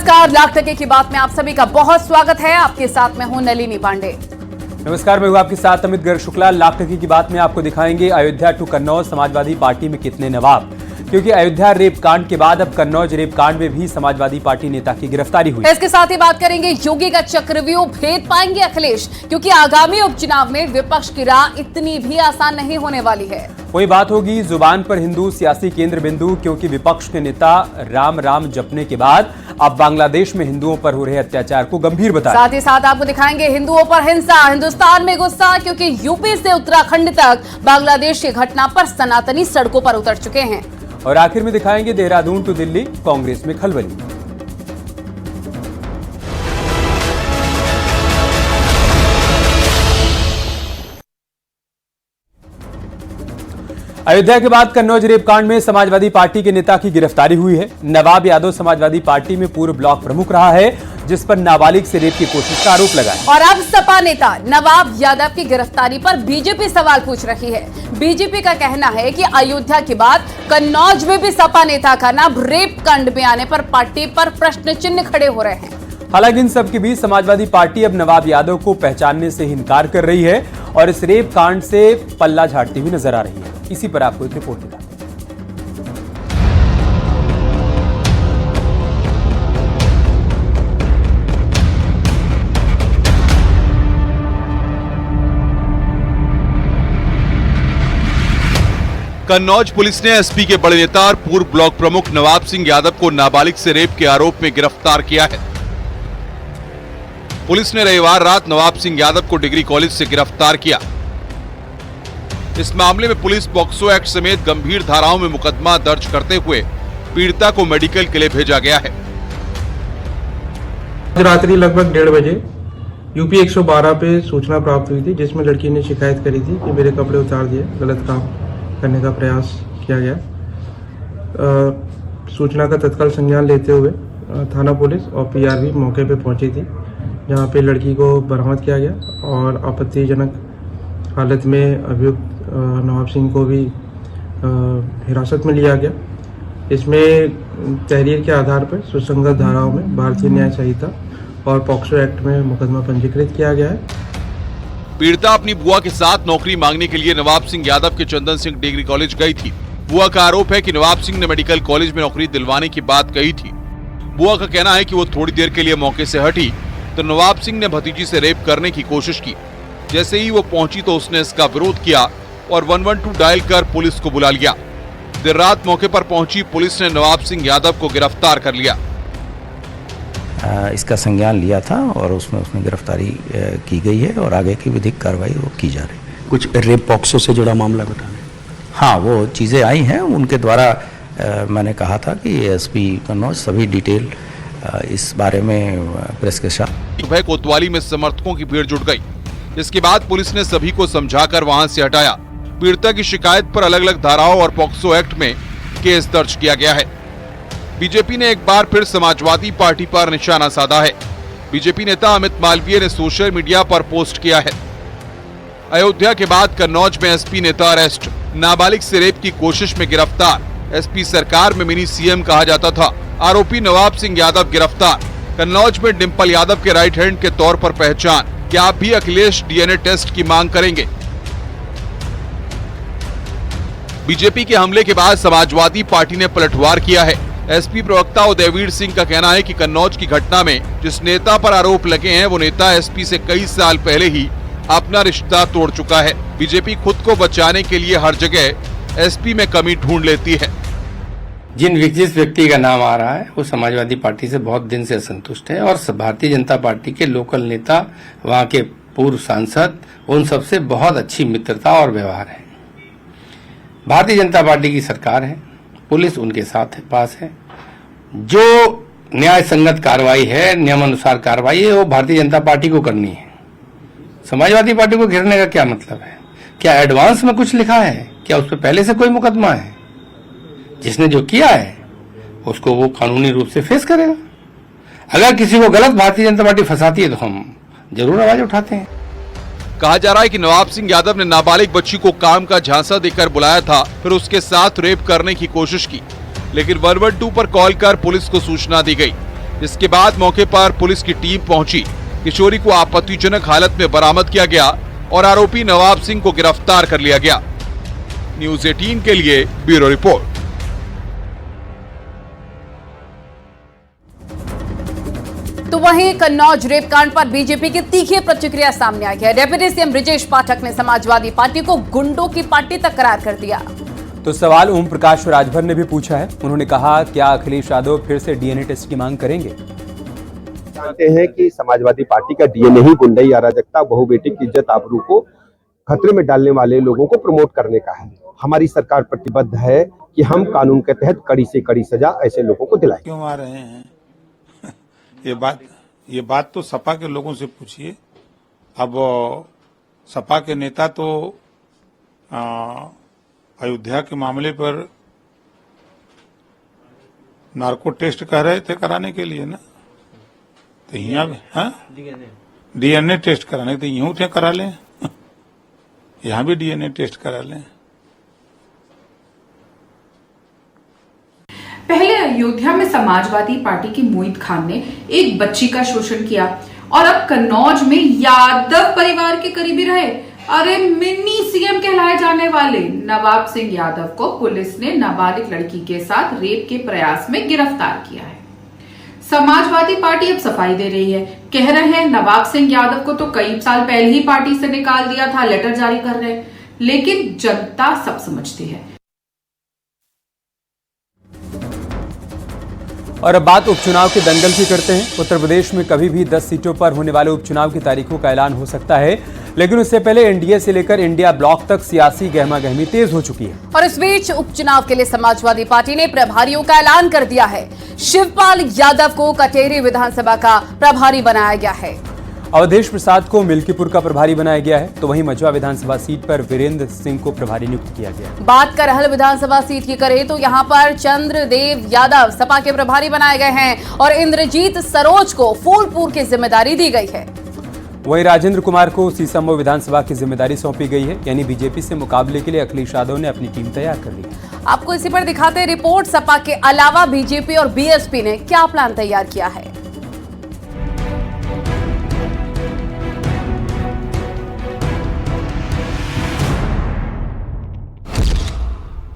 नमस्कार, लाख टके की बात में आप सभी का बहुत स्वागत है। आपके साथ मैं हूं नलिनी पांडे। नमस्कार, मैं हूं आपके साथ अमित गर्ग शुक्ला। लाख टके की बात में आपको दिखाएंगे अयोध्या टू कन्नौज समाजवादी पार्टी में कितने नवाब, क्योंकि अयोध्या रेप कांड के बाद अब कन्नौज रेप कांड में भी समाजवादी पार्टी नेता की गिरफ्तारी हुई। इसके साथ ही बात करेंगे योगी का चक्रव्यूह भेद पाएंगे अखिलेश, क्योंकि आगामी उपचुनाव में विपक्ष की राह इतनी भी आसान नहीं होने वाली है। वही बात होगी जुबान पर हिंदू सियासी केंद्र बिंदु, क्योंकि विपक्ष के नेता राम राम जपने के बाद अब बांग्लादेश में हिंदुओं पर हो रहे अत्याचार को गंभीर बताया। साथ ही साथ आपको दिखाएंगे हिंदुओं पर हिंसा, हिंदुस्तान में गुस्सा, क्योंकि यूपी से उत्तराखंड तक बांग्लादेश की घटना पर सनातनी सड़कों पर उतर चुके हैं। और आखिर में दिखाएंगे देहरादून टू दिल्ली, कांग्रेस में खलबली। अयोध्या के बाद कन्नौज रेप कांड में समाजवादी पार्टी के नेता की गिरफ्तारी हुई है। नवाब यादव समाजवादी पार्टी में पूर्व ब्लॉक प्रमुख रहा है, जिस पर नाबालिग से रेप की कोशिश का आरोप लगा है। और अब सपा नेता नवाब यादव की गिरफ्तारी पर बीजेपी सवाल पूछ रही है। बीजेपी का कहना है कि अयोध्या के बाद कन्नौज में भी सपा नेता का नाम रेप कांड में आने पर पार्टी पर प्रश्न चिन्ह खड़े हो रहे हैं। हालांकि इन सबके बीच समाजवादी पार्टी अब नवाब यादव को पहचानने से इनकार कर रही है और इस रेप कांड से पल्ला झाड़ती हुई नजर आ रही है। इसी पर आपको एक रिपोर्ट दिखाते हैं। कन्नौज पुलिस ने एसपी के बड़े नेता और पूर्व ब्लॉक प्रमुख नवाब सिंह यादव को नाबालिग से रेप के आरोप में गिरफ्तार किया है। पुलिस ने रविवार रात नवाब सिंह यादव को डिग्री कॉलेज से गिरफ्तार किया। इस मामले में पुलिस पॉक्सो एक्ट समेत गंभीर धाराओं में मुकदमा दर्ज करते हुए पीड़िता को मेडिकल के लिए भेजा गया है। रात्रि लगभग 1:30 बजे यूपी 112 पे सूचना प्राप्त हुई थी, जिसमें लड़की ने शिकायत करी थी कि मेरे कपड़े उतार दिए, गलत काम करने का प्रयास किया गया। सूचना का तत्काल संज्ञान लेते हुए थाना पुलिस और पीआरबी मौके पे पहुंची थी, जहां पे लड़की को बरामद किया गया और आपत्तिजनक हालत में अभियुक्त नवाब सिंह को भी हिरासत में लिया गया। इसमें तहरीर के आधार पर सुसंगत धाराओं में भारतीय न्याय संहिता और पॉक्सो एक्ट में मुकदमा पंजीकृत किया गया है। पीड़िता अपनी बुआ के साथ नौकरी मांगने के लिए नवाब सिंह यादव के चंदन सिंह डिग्री कॉलेज गई थी। बुआ का आरोप है कि नवाब सिंह ने मेडिकल कॉलेज में नौकरी दिलवाने की बात कही थी। बुआ का कहना है कि वो थोड़ी देर के लिए मौके से हटी तो नवाब सिंह ने भतीजी से रेप करने की कोशिश की। जैसे ही वो पहुंची तो उसने इसका विरोध किया और 112 डायल कर पुलिस को बुला लिया। देर रात मौके पर पहुंची पुलिस ने नवाब सिंह यादव को गिरफ्तार कर लिया। इसका संज्ञान लिया था और उसमें गिरफ्तारी की गई है और आगे की विधिक कार्रवाई वो की जा रही है। कुछ रेप पॉक्सो से जुड़ा मामला बताएं। हाँ, वो चीज़ें आई हैं, उनके द्वारा मैंने कहा था कि एसपी कन्नौज सभी डिटेल इस बारे में प्रेस के साथ। सुबह कोतवाली में समर्थकों की भीड़ जुट गई। इसके बाद पुलिस ने सभी को समझाकर वहां से हटाया। पीड़िता की शिकायत पर अलग अलग धाराओं और पॉक्सो एक्ट में केस दर्ज किया गया है। बीजेपी ने एक बार फिर समाजवादी पार्टी पर निशाना साधा है। बीजेपी नेता अमित मालवीय ने सोशल मीडिया पर पोस्ट किया है, अयोध्या के बाद कन्नौज में एसपी नेता अरेस्ट, नाबालिग से रेप की कोशिश में गिरफ्तार। एसपी सरकार में मिनी सीएम कहा जाता था। आरोपी नवाब सिंह यादव गिरफ्तार। कन्नौज में डिंपल यादव के राइट हैंड के तौर पर पहचान। क्या आप भी अखिलेश डीएनए टेस्ट की मांग करेंगे? बीजेपी के हमले के बाद समाजवादी पार्टी ने पलटवार किया है। एसपी प्रवक्ता उदयवीर सिंह का कहना है कि कन्नौज की घटना में जिस नेता पर आरोप लगे हैं वो नेता एसपी से कई साल पहले ही अपना रिश्ता तोड़ चुका है। बीजेपी खुद को बचाने के लिए हर जगह एसपी में कमी ढूंढ लेती है। जिन जिस व्यक्ति का नाम आ रहा है वो समाजवादी पार्टी से बहुत दिन से असंतुष्ट है और भारतीय जनता पार्टी के लोकल नेता, वहां के पूर्व सांसद, उन सबसे बहुत अच्छी मित्रता और व्यवहार है। भारतीय जनता पार्टी की सरकार है, पुलिस उनके साथ पास है। जो न्याय संगत कार्रवाई है, नियमानुसार कार्रवाई है, वो भारतीय जनता पार्टी को करनी है। समाजवादी पार्टी को घेरने का क्या मतलब है? क्या एडवांस में कुछ लिखा है? क्या उस पर पहले से कोई मुकदमा है? जिसने जो किया है उसको वो कानूनी रूप से फेस करेगा। अगर किसी को गलत भारतीय जनता पार्टी फंसाती है तो हम जरूर आवाज उठाते हैं। कहा जा रहा है कि नवाब सिंह यादव ने नाबालिग बच्ची को काम का झांसा देकर बुलाया था, फिर उसके साथ रेप करने की कोशिश की, लेकिन 112 पर कॉल कर पुलिस को सूचना दी गई। इसके बाद मौके पर पुलिस की टीम पहुंची। किशोरी को आपत्तिजनक हालत में बरामद किया गया और आरोपी नवाब सिंह को गिरफ्तार कर लिया गया। न्यूज़ 18 के लिए ब्यूरो रिपोर्ट। तो वहीं कन्नौज रेप कांड पर बीजेपी की तीखी प्रतिक्रिया सामने आई है। डेप्यूटी सीएम ब्रजेश पाठक ने समाजवादी पार्टी को गुंडों की पार्टी तक करार कर दिया। तो सवाल ओम प्रकाश राजभर ने भी पूछा है। उन्होंने कहा, क्या अखिलेश यादव फिर से डीएनए टेस्ट की मांग करेंगे? जानते हैं कि समाजवादी पार्टी का डीएनए ही गुंडई, अराजकता, बहु बेटी की इज्जत आबरू को खतरे में डालने वाले लोगों को प्रमोट करने का है। हमारी सरकार प्रतिबद्ध है कि हम कानून के तहत कड़ी से कड़ी सजा ऐसे लोगों को दिलाएं। क्यों आ रहे हैं ये बात तो सपा के लोगों से पूछिए। अब सपा के नेता तो अयोध्या के मामले पर नार्को टेस्ट कह रहे थे कराने के लिए ना, तो यहाँ डीएनए टेस्ट कराने तो यूं थे करा लें, यहाँ भी डीएनए टेस्ट करा लें। पहले अयोध्या में समाजवादी पार्टी की मोहित खान ने एक बच्ची का शोषण किया और अब कन्नौज में यादव परिवार के करीबी रहे अरे मिनी सीएम कहलाए जाने वाले नवाब सिंह यादव को पुलिस ने नाबालिग लड़की के साथ रेप के प्रयास में गिरफ्तार किया है। समाजवादी पार्टी अब सफाई दे रही है, कह रहे हैं नवाब सिंह यादव को तो कई साल पहले ही पार्टी से निकाल दिया था, लेटर जारी कर रहे हैं, लेकिन जनता सब समझती है। और अब बात उपचुनाव के दंगल की करते हैं। उत्तर प्रदेश में कभी भी 10 सीटों पर होने वाले उपचुनाव की तारीखों का ऐलान हो सकता है, लेकिन उससे पहले एनडीए से लेकर इंडिया ब्लॉक तक सियासी गहमागहमी तेज हो चुकी है। और इस बीच उपचुनाव के लिए समाजवादी पार्टी ने प्रभारियों का ऐलान कर दिया है। शिवपाल यादव को कटेरी विधानसभा का प्रभारी बनाया गया है। अवधेश प्रसाद को मिल्कीपुर का प्रभारी बनाया गया है, तो वहीं मझवा विधानसभा सीट पर वीरेंद्र सिंह को प्रभारी नियुक्त किया गया है। बात करहल विधानसभा सीट की करें तो यहां पर चंद्रदेव यादव सपा के प्रभारी बनाए गए हैं और इंद्रजीत सरोज को फूलपुर की जिम्मेदारी दी गई है। वहीं राजेंद्र कुमार को सीसमो विधानसभा की जिम्मेदारी सौंपी गई है, यानी बीजेपी से मुकाबले के लिए अखिलेश यादव ने अपनी टीम तैयार कर ली। आपको इसी पर दिखाते हैं रिपोर्ट। सपा के अलावा बीजेपी और बीएसपी ने क्या प्लान तैयार किया है।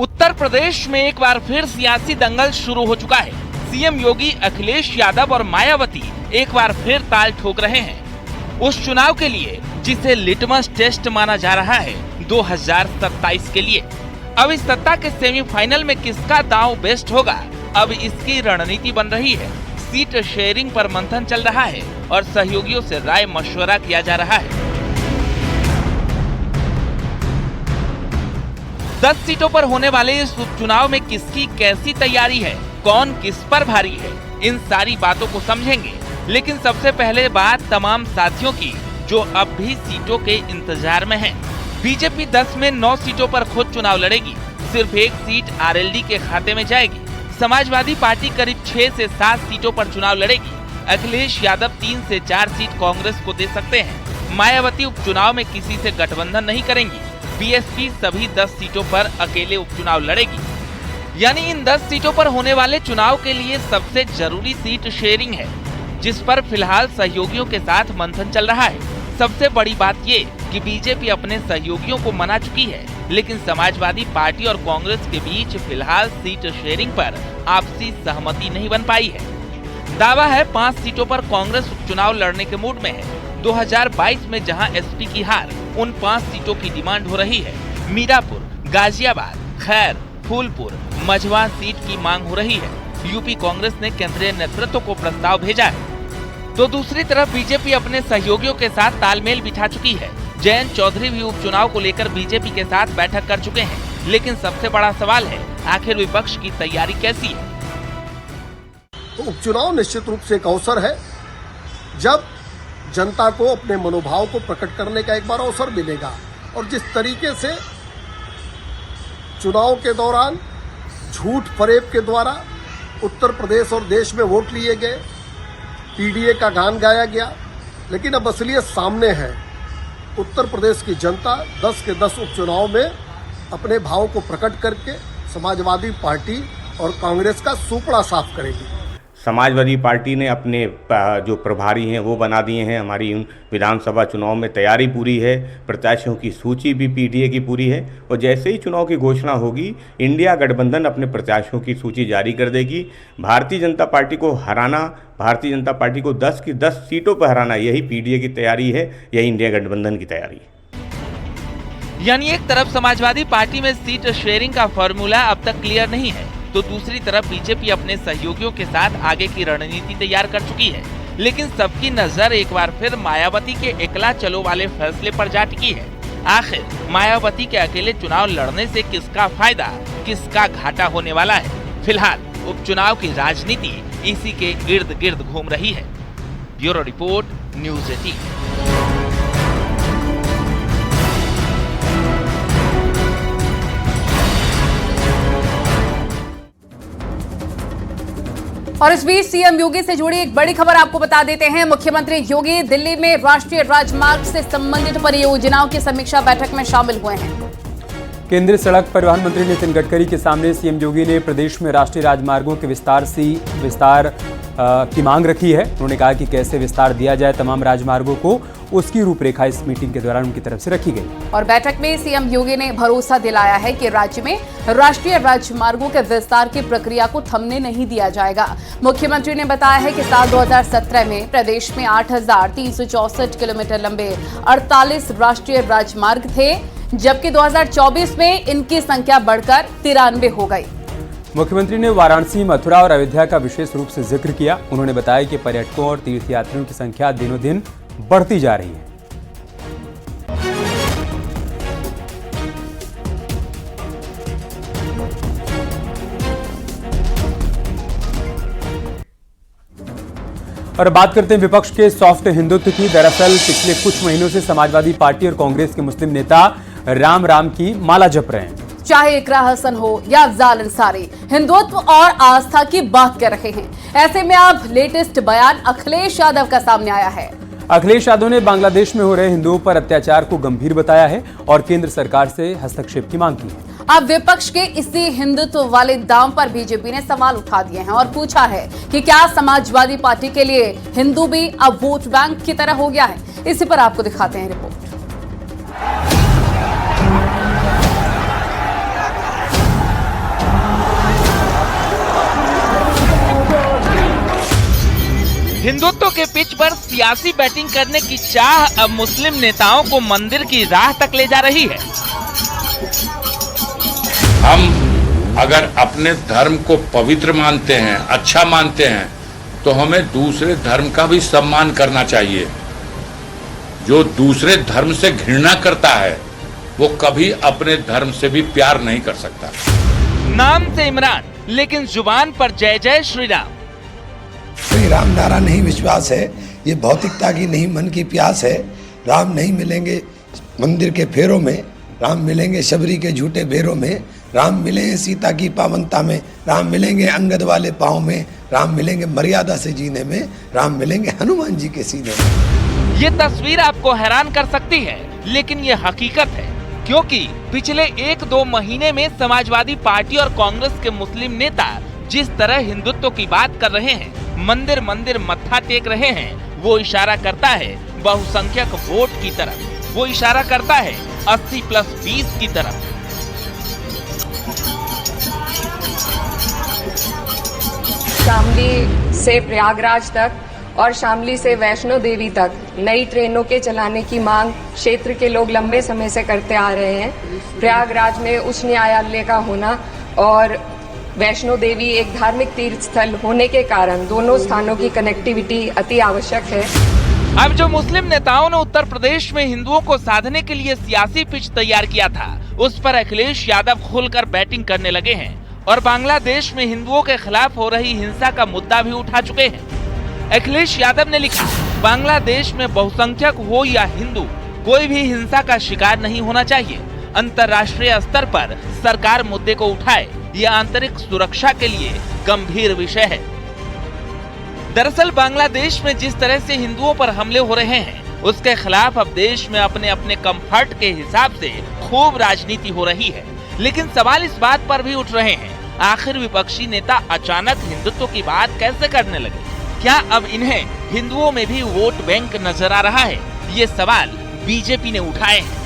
उत्तर प्रदेश में एक बार फिर सियासी दंगल शुरू हो चुका है। सीएम योगी अखिलेश यादव और मायावती एक बार फिर ताल ठोक रहे हैं उस चुनाव के लिए जिसे लिटमस टेस्ट माना जा रहा है 2027 के लिए। अब इस सत्ता के सेमीफाइनल में किसका दांव बेस्ट होगा, अब इसकी रणनीति बन रही है। सीट शेयरिंग पर मंथन चल रहा है और सहयोगियों से राय मशवरा किया जा रहा है। 10 सीटों पर होने वाले इस उपचुनाव में किसकी कैसी तैयारी है, कौन किस पर भारी है, इन सारी बातों को समझेंगे। लेकिन सबसे पहले बात तमाम साथियों की जो अब भी सीटों के इंतजार में हैं। बीजेपी 10 में 9 सीटों पर खुद चुनाव लड़ेगी, सिर्फ एक सीट आरएलडी के खाते में जाएगी। समाजवादी पार्टी करीब 6 से 7 सीटों पर चुनाव लड़ेगी। अखिलेश यादव 3 से 4 सीट कांग्रेस को दे सकते हैं। मायावती उपचुनाव में किसी से गठबंधन नहीं करेंगी। बीएसपी सभी 10 सीटों पर अकेले उपचुनाव लड़ेगी। यानी इन 10 सीटों पर होने वाले चुनाव के लिए सबसे जरूरी सीट शेयरिंग है, जिस पर फिलहाल सहयोगियों के साथ मंथन चल रहा है। सबसे बड़ी बात ये कि बीजेपी अपने सहयोगियों को मना चुकी है, लेकिन समाजवादी पार्टी और कांग्रेस के बीच फिलहाल सीट शेयरिंग पर आपसी सहमति नहीं बन पाई है। दावा है 5 सीटों पर कांग्रेस उपचुनाव लड़ने के मूड में है। 2022 में जहां एसपी की हार, उन 5 सीटों की डिमांड हो रही है। मीरापुर, गाजियाबाद, खैर, फूलपुर, मझवा सीट की मांग हो रही है। यूपी कांग्रेस ने केंद्रीय नेतृत्व को प्रस्ताव भेजा है, तो दूसरी तरफ बीजेपी अपने सहयोगियों के साथ तालमेल बिठा चुकी है। जयंत चौधरी भी उपचुनाव को लेकर बीजेपी के साथ बैठक कर चुके हैं। लेकिन सबसे बड़ा सवाल है, आखिर विपक्ष की तैयारी कैसी है। तो उपचुनाव निश्चित रूप से एक अवसर है जब जनता को अपने मनोभाव को प्रकट करने का एक बार अवसर मिलेगा। और जिस तरीके से चुनाव के दौरान झूठ फरेब के द्वारा उत्तर प्रदेश और देश में वोट लिए गए, पीडीए का गान गाया गया, लेकिन अब असलियत सामने है। उत्तर प्रदेश की जनता 10 के 10 उपचुनाव में अपने भाव को प्रकट करके समाजवादी पार्टी और कांग्रेस का सुपड़ा साफ करेगी। समाजवादी पार्टी ने अपने जो प्रभारी हैं वो बना दिए हैं। हमारी विधानसभा चुनाव में तैयारी पूरी है, प्रत्याशियों की सूची भी पीडीए की पूरी है और जैसे ही चुनाव की घोषणा होगी इंडिया गठबंधन अपने प्रत्याशियों की सूची जारी कर देगी। भारतीय जनता पार्टी को हराना, भारतीय जनता पार्टी को 10 की 10 सीटों पर हराना, यही पीडीए की तैयारी है, यही इंडिया गठबंधन की तैयारी है। यानी एक तरफ समाजवादी पार्टी में सीट शेयरिंग का फॉर्मूला अब तक क्लियर नहीं है, तो दूसरी तरफ बीजेपी अपने सहयोगियों के साथ आगे की रणनीति तैयार कर चुकी है। लेकिन सबकी नजर एक बार फिर मायावती के एकला चलो वाले फैसले पर जा टिकी है। आखिर मायावती के अकेले चुनाव लड़ने से किसका फायदा, किसका घाटा होने वाला है? फिलहाल उपचुनाव की राजनीति इसी के इर्द गिर्द घूम रही है। Bureau report, news 18। और इस बीच सीएम योगी से जुड़ी एक बड़ी खबर आपको बता देते हैं। मुख्यमंत्री योगी दिल्ली में राष्ट्रीय राजमार्ग से संबंधित परियोजनाओं की समीक्षा बैठक में शामिल हुए हैं। केंद्रीय सड़क परिवहन मंत्री नितिन गडकरी के सामने सीएम योगी ने प्रदेश में राष्ट्रीय राजमार्गों के विस्तार की मांग रखी है। उन्होंने कहा कि कैसे विस्तार दिया जाए तमाम राजमार्गों को, उसकी रूपरेखा इस मीटिंग के दौरान उनकी तरफ से रखी गई। और बैठक में सीएम योगी ने भरोसा दिलाया है कि राज्य में राष्ट्रीय राजमार्गों के विस्तार की प्रक्रिया को थमने नहीं दिया जाएगा। मुख्यमंत्री ने बताया है कि साल 2017 में प्रदेश में 8,364 किलोमीटर लंबे 48 राष्ट्रीय राजमार्ग थे, जबकि 2024 में इनकी संख्या बढ़कर 93 हो गई। मुख्यमंत्री ने वाराणसी, मथुरा और अयोध्या का विशेष रूप से जिक्र किया। उन्होंने बताया कि पर्यटकों और तीर्थयात्रियों की संख्या दिनों दिन बढ़ती जा रही है। और बात करते हैं विपक्ष के सॉफ्ट हिंदुत्व की। दरअसल पिछले कुछ महीनों से समाजवादी पार्टी और कांग्रेस के मुस्लिम नेता राम राम की माला जप रहे हैं। चाहे इकरा हसन हो या अफजाल अंसारी, हिंदुत्व और आस्था की बात कर रहे हैं। ऐसे में अब लेटेस्ट बयान अखिलेश यादव का सामने आया है। अखिलेश यादव ने बांग्लादेश में हो रहे हिंदुओं पर अत्याचार को गंभीर बताया है और केंद्र सरकार से हस्तक्षेप की मांग की है। अब विपक्ष के इसी हिंदुत्व वाले दांव पर बीजेपी ने सवाल उठा दिए हैं और पूछा है कि क्या समाजवादी पार्टी के लिए हिंदू भी अब वोट बैंक की तरह हो गया है। इसी पर आपको दिखाते हैं रिपोर्ट। हिंदुत्व के पिच पर सियासी बैटिंग करने की चाह अब मुस्लिम नेताओं को मंदिर की राह तक ले जा रही है। हम अगर अपने धर्म को पवित्र मानते हैं, अच्छा मानते हैं, तो हमें दूसरे धर्म का भी सम्मान करना चाहिए। जो दूसरे धर्म से घृणा करता है वो कभी अपने धर्म से भी प्यार नहीं कर सकता। नाम से इमरान, लेकिन जुबान पर जय जय श्री राम। श्री राम नारा नहीं विश्वास है, ये भौतिकता की नहीं मन की प्यास है। राम नहीं मिलेंगे मंदिर के फेरों में, राम मिलेंगे शबरी के झूठे बेरों में, राम मिलेंगे सीता की पावनता में, राम मिलेंगे अंगद वाले पाँव में, राम मिलेंगे मर्यादा से जीने में, राम मिलेंगे हनुमान जी के सीने में। ये तस्वीर आपको हैरान कर सकती है, लेकिन ये हकीकत है, क्योंकि पिछले 1-2 महीने में समाजवादी पार्टी और कांग्रेस के मुस्लिम नेता जिस तरह हिंदुत्व की बात कर रहे हैं, मंदिर मंदिर मत्था टेक रहे हैं, वो इशारा करता है बहुसंख्यक वोट की तरफ, वो इशारा करता है 80+20 की तरफ। शामली से प्रयागराज तक और शामली से वैष्णो देवी तक नई ट्रेनों के चलाने की मांग क्षेत्र के लोग लंबे समय से करते आ रहे हैं। प्रयागराज में उच्च न्यायालय का होना और वैष्णो देवी एक धार्मिक तीर्थ स्थल होने के कारण दोनों स्थानों की कनेक्टिविटी अति आवश्यक है। अब जो मुस्लिम नेताओं ने उत्तर प्रदेश में हिंदुओं को साधने के लिए सियासी पिच तैयार किया था, उस पर अखिलेश यादव खुलकर बैटिंग करने लगे हैं और बांग्लादेश में हिंदुओं के खिलाफ हो रही हिंसा का मुद्दा भी उठा चुके हैं। अखिलेश यादव ने लिखा, बांग्लादेश में बहुसंख्यक हो या हिंदू, कोई भी हिंसा का शिकार नहीं होना चाहिए। अंतर्राष्ट्रीय स्तर पर सरकार मुद्दे को उठाए, यह आंतरिक सुरक्षा के लिए गंभीर विषय है। दरअसल बांग्लादेश में जिस तरह से हिंदुओं पर हमले हो रहे हैं, उसके खिलाफ अब देश में अपने अपने कंफर्ट के हिसाब से खूब राजनीति हो रही है। लेकिन सवाल इस बात पर भी उठ रहे हैं, आखिर विपक्षी नेता अचानक हिंदुत्व की बात कैसे करने लगे? क्या अब इन्हें हिंदुओं में भी वोट बैंक नजर आ रहा है? ये सवाल बीजेपी ने उठाए हैं।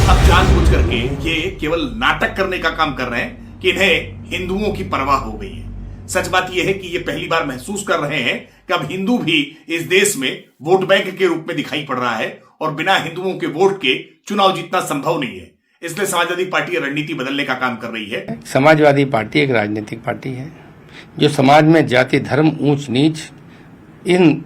अब जानबूझ करके ये केवल नाटक करने का काम कर रहे हैं कि इन्हें हिंदुओं की परवाह हो गई है। सच बात यह है कि ये पहली बार महसूस कर रहे हैं कि अब हिंदू भी इस देश में वोट बैंक के रूप में दिखाई पड़ रहा है और बिना हिंदुओं के वोट के चुनाव जीतना संभव नहीं है। इसलिए समाजवादी पार्टी रणनीति बदलने का काम कर रही है। समाजवादी पार्टी एक राजनीतिक पार्टी है जो समाज में जाति, धर्म, ऊंच नीच, इन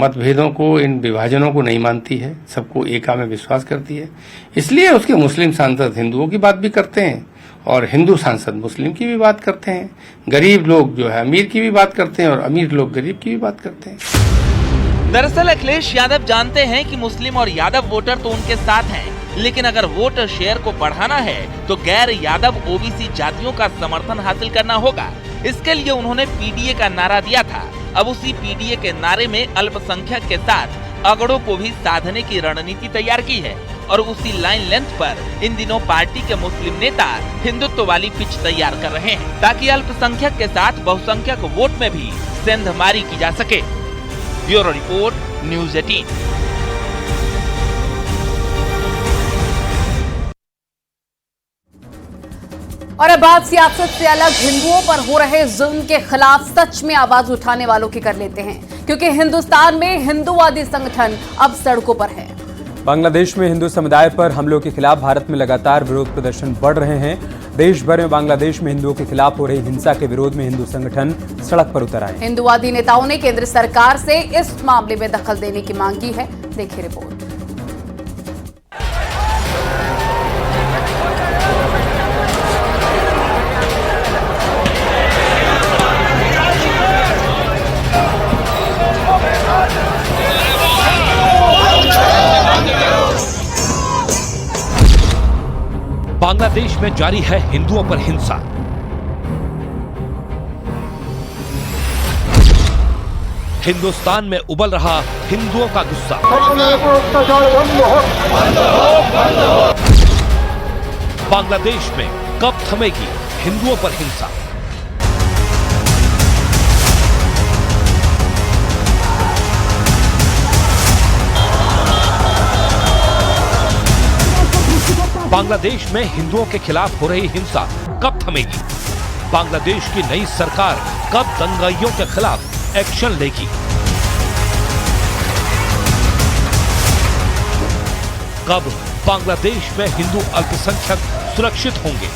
मतभेदों को, इन विभाजनों को नहीं मानती है, सबको एका में विश्वास करती है। इसलिए उसके मुस्लिम सांसद हिंदुओं की बात भी करते हैं और हिंदू सांसद मुस्लिम की भी बात करते हैं। गरीब लोग जो है अमीर की भी बात करते हैं और अमीर लोग गरीब की भी बात करते हैं। दरअसल अखिलेश यादव जानते हैं कि मुस्लिम और यादव वोटर तो उनके साथ हैं, लेकिन अगर वोट शेयर को बढ़ाना है तो गैर यादव ओबीसी जातियों का समर्थन हासिल करना होगा। इसके लिए उन्होंने पीडीए का नारा दिया था। अब उसी पीडीए के नारे में अल्पसंख्यक के साथ अगड़ों को भी साधने की रणनीति तैयार की है और उसी लाइन लेंथ पर इन दिनों पार्टी के मुस्लिम नेता हिंदुत्व वाली पिच तैयार कर रहे हैं ताकि अल्पसंख्यक के साथ बहुसंख्यक वोट में भी सेंधमारी की जा सके। Bureau report, news 18। और अब बात सियासत से अलग हिंदुओं पर हो रहे जुल्म के खिलाफ सच में आवाज उठाने वालों की कर लेते हैं, क्योंकि हिंदुस्तान में हिंदूवादी संगठन अब सड़कों पर हैं। बांग्लादेश में हिंदू समुदाय पर हमलों के खिलाफ भारत में लगातार विरोध प्रदर्शन बढ़ रहे हैं। देश भर में बांग्लादेश में हिंदुओं के खिलाफ हो रही हिंसा के विरोध में हिंदू संगठन सड़क पर उतर आए। हिंदूवादी नेताओं ने केंद्र सरकार से इस मामले में दखल देने की मांग की है। देखिए रिपोर्ट। बांग्लादेश में जारी है हिंदुओं पर हिंसा। हिंदुस्तान में उबल रहा हिंदुओं का गुस्सा। बांग्लादेश में कब थमेगी हिंदुओं पर हिंसा? बांग्लादेश में हिंदुओं के खिलाफ हो रही हिंसा कब थमेगी? बांग्लादेश की नई सरकार कब दंगाइयों के खिलाफ एक्शन लेगी? कब बांग्लादेश में हिंदू अल्पसंख्यक सुरक्षित होंगे?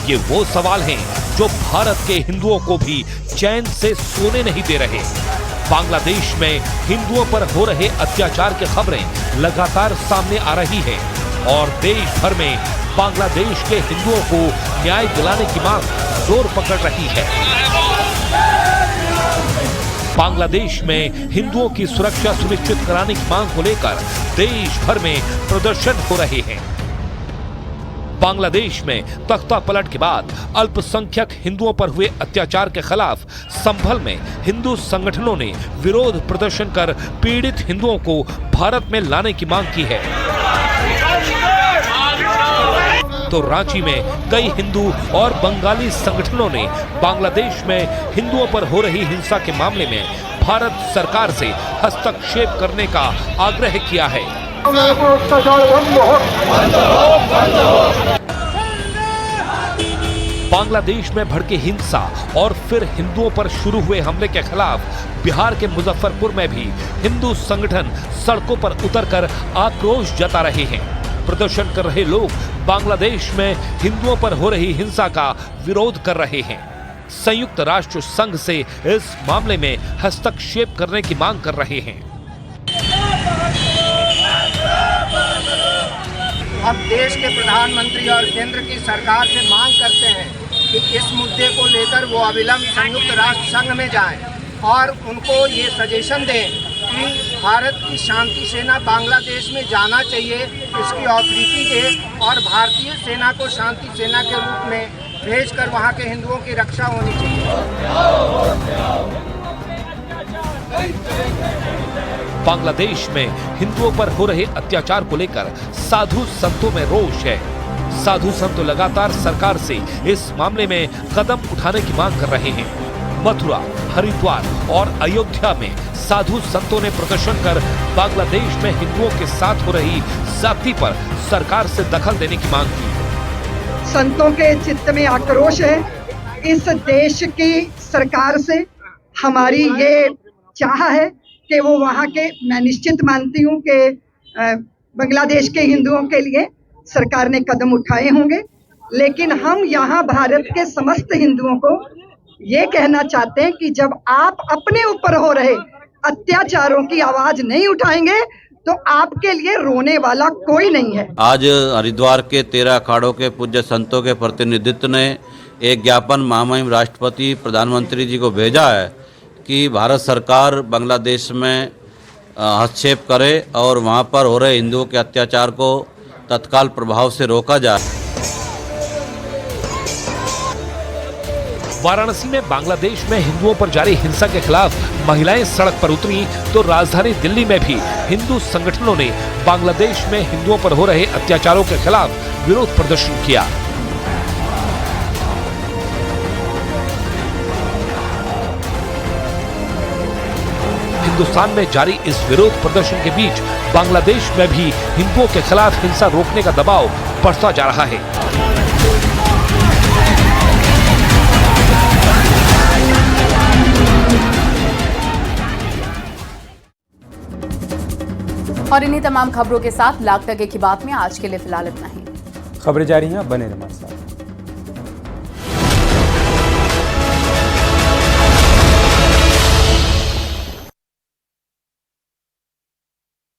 ये वो सवाल हैं जो भारत के हिंदुओं को भी चैन से सोने नहीं दे रहे। बांग्लादेश में हिंदुओं पर हो रहे अत्याचार की खबरें लगातार सामने आ रही हैं और देश भर में बांग्लादेश के हिंदुओं को न्याय दिलाने की मांग जोर पकड़ रही है। बांग्लादेश में हिंदुओं की सुरक्षा सुनिश्चित कराने की मांग को लेकर देश भर में प्रदर्शन हो रहे हैं। बांग्लादेश में तख्ता पलट के बाद अल्पसंख्यक हिंदुओं पर हुए अत्याचार के खिलाफ संभल में हिंदू संगठनों ने विरोध प्रदर्शन कर पीड़ित हिंदुओं को भारत में लाने की मांग की है। तो रांची में कई हिंदू और बंगाली संगठनों ने बांग्लादेश में हिंदुओं पर हो रही हिंसा के मामले में भारत सरकार से हस्तक्षेप करने का आग्रह किया है। बांग्लादेश में भड़की हिंसा और फिर हिंदुओं पर शुरू हुए हमले के खिलाफ बिहार के मुजफ्फरपुर में भी हिंदू संगठन सड़कों पर उतरकर आक्रोश जता रहे हैं। प्रदर्शन कर रहे लोग बांग्लादेश में हिंदुओं पर हो रही हिंसा का विरोध कर रहे हैं। संयुक्त राष्ट्र संघ से इस मामले में हस्तक्षेप करने की मांग कर रहे हैं। अब देश के प्रधानमंत्री और केंद्र की सरकार से मांग करते हैं कि इस मुद्दे को लेकर वो अविलंब संयुक्त राष्ट्र संघ में जाएं और उनको ये सजेशन दें कि भारत की शांति सेना बांग्लादेश में जाना चाहिए, इसकी ऑथोरिटी दे और भारतीय सेना को शांति सेना के रूप में भेजकर वहाँ के हिंदुओं की रक्षा होनी चाहिए। बांग्लादेश में हिंदुओं पर हो रहे अत्याचार को लेकर साधु संतों में रोष है। साधु संत लगातार सरकार से इस मामले में कदम उठाने की मांग कर रहे हैं। मथुरा, हरिद्वार और अयोध्या में साधु संतों ने प्रदर्शन कर बांग्लादेश में हिंदुओं के साथ हो रही ज्यादती पर सरकार से दखल देने की मांग की। संतों के चित्त में आक्रोश है। इस देश की सरकार से हमारी ये चाह है कि वो वहाँ के, मैं निश्चित मानती हूँ कि बांग्लादेश के हिंदुओं के लिए सरकार ने कदम उठाए होंगे, लेकिन हम यहाँ भारत के समस्त हिंदुओं को ये कहना चाहते हैं कि जब आप अपने ऊपर हो रहे अत्याचारों की आवाज नहीं उठाएंगे तो आपके लिए रोने वाला कोई नहीं है। आज हरिद्वार के 13 अखाड़ों के पूज्य संतों के प्रतिनिधित्व ने एक ज्ञापन महामहिम राष्ट्रपति प्रधानमंत्री जी को भेजा है कि भारत सरकार बांग्लादेश में हस्तक्षेप करे और वहां पर हो रहे हिंदुओं के अत्याचार को तत्काल प्रभाव से रोका जाए। वाराणसी में बांग्लादेश में हिंदुओं पर जारी हिंसा के खिलाफ महिलाएं सड़क पर उतरी तो राजधानी दिल्ली में भी हिंदू संगठनों ने बांग्लादेश में हिंदुओं पर हो रहे अत्याचारों के खिलाफ विरोध प्रदर्शन किया। हिंदुस्तान में जारी इस विरोध प्रदर्शन के बीच बांग्लादेश में भी हिंदुओं के खिलाफ हिंसा रोकने का दबाव बढ़ता जा रहा है। और इन्हीं तमाम खबरों के साथ लाख टके की बात में आज के लिए फिलहाल इतना ही। खबरें जारी हैं, बने रहें हमारे साथ।